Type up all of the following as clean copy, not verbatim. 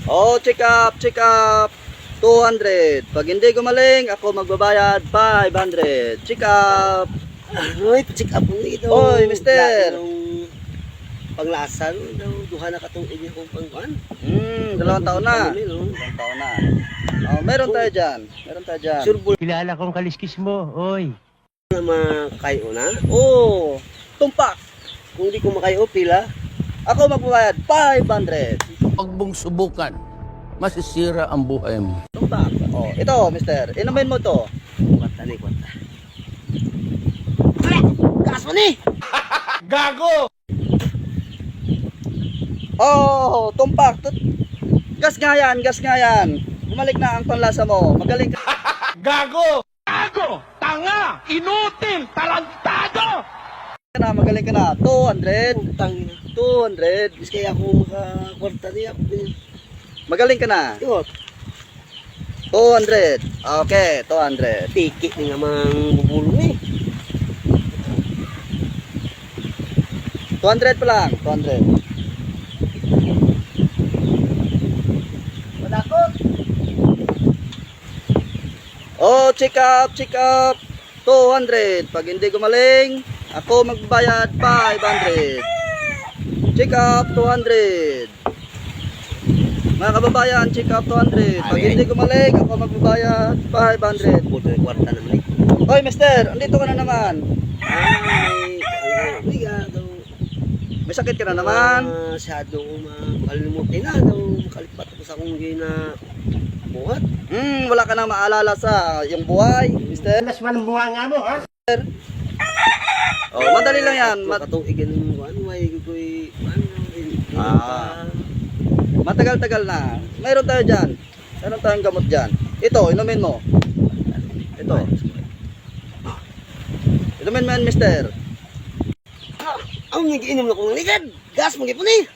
Oh, check up, check up. 200. Pag hindi gumaling, ako magbabayad 500. Check up. Uy, check up mo ito. Oy, mister. Panglasa, duha na katong ini kong pangkuan. 2 taon na. 2 taon na. Oh, meron tayo dyan. Meron tayo dyan. Surbol Kilala kong kaliskis mo, oy. na makayo na. Oh, tumpak. Kung di ko makayo, pila. Ako magbabayad 500. Huwag mong subukan. Masisira ang buhay mo. Tumpak. Oh, ito, mister. Inumin mo to. Kwanta ni, kwanta. Gas mo ni! Gago! Oh, tumpak. Gas nga yan, gas nga yan. Bumalik na ang panlasa mo. Magaling ka. Gago! Gago! Tanga! Inutil! Tarantado! Magaling ka na. 200. Utang na. 200. Bis kaya ako makakwarta niya. Magaling ka na. Yun, 200. Okay, 200. tiki ni nga mang bubulong ni. 200 pa lang. 200. Madakot. Oh, check up, check up. 200. Pag hindi gumaling, ako magbayad 500. Check up 200. Mga kababayan, check up 200. Pag hindi gumaling, ako magbabayad 500. Surbol na kwarta naman eh. Hoy, mister, andito ka na naman. Ay, daw. May sakit ka na naman. Masyado makalimutin na. Daw makalipat ako sa akong gina buhat. Wala ka nang maalala sa iyong buhay, mister. Alas man ang bunga nga mo, ha? Oh, madali lang yan. Katong iganin mo, ano ay ko'y, Ah. Matagal-tagal na. Mayroon tayo dyan. Mayroon tayong gamot dyan. Ito, inumin mo. Ito. Inumin mo yan, mister. Ang nagiinom na kong ligad. Gas mo gipon eh.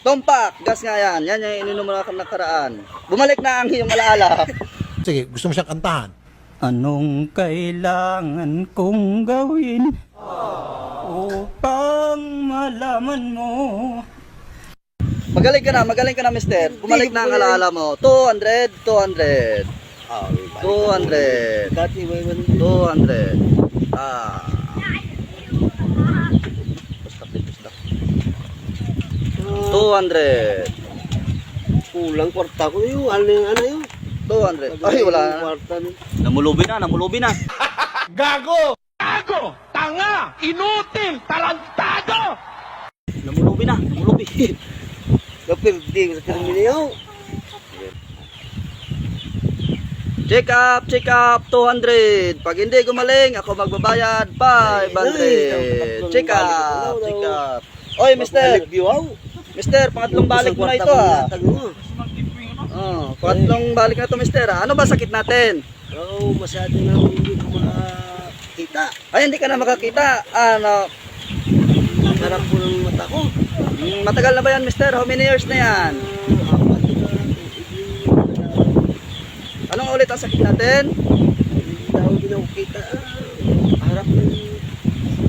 Tumpak, gas nga yan. Yan yung ininom mo na nakaraan. Bumalik na ang iyong alaala. Sige, gusto mo siyang kantahan? Anong kailangan kong gawin upang malaman mo? Magaling ka na, mister. Bumalik na ang alaala mo. 200, 200. Ah, 200. dati may 200. Ah. Basta. 200. kulang kwarta ko yun. Ano yun? 200. Ay, wala na. Kwarta ni. Namulubi na. Gago! Gago! Tanga! Inutil! Tarantado! Namulubi. Kapag di ko sa terminyo. Check up, 200. Pag hindi gumaling, ako magbabayad 500. Check up. Oy, mister. Mister, pangatlong balik mo na ito ha. Oh, pangatlong balik na ito, mister ha. Ano ba sakit natin? Oo, masyado na hindi ko makakita. Ay, hindi ka na makakita. Ano, Harap ko ng mata ko. matagal na ba yan, mister? How many years na yan? Apat na. Anong ulit ang sakit natin? Hindi daw ginawakita. Harap ng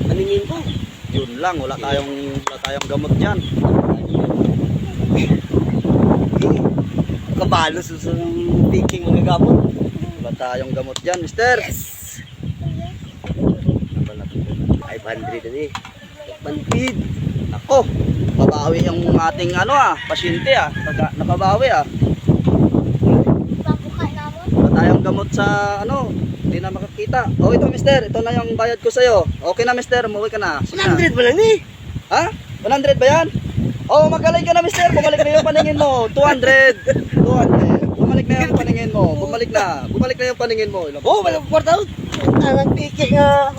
paningin ko. Yun lang, wala tayong gamot dyan. Kabalo sa thinking mga gamot. Wala tayong gamot dyan, mister. Yes! 500 na eh. 500. Ako, babawi yung ating pasyente nakabawi Wala tayong gamot sa hindi na makakita. Oh, ito mister, ito na yung bayad ko sa'yo. Okay na mister, umuwi ka na. Sige na. 100 ba lang eh? Ha? 100 ba yan? Oh, magaling ka na mister, bumalik na yung paningin mo. 200. 200. Bumalik na yung paningin mo. Bumalik na yung paningin mo. Oh, walang kwarta. Nagpikik nga.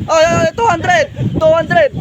Oh, 200. 200.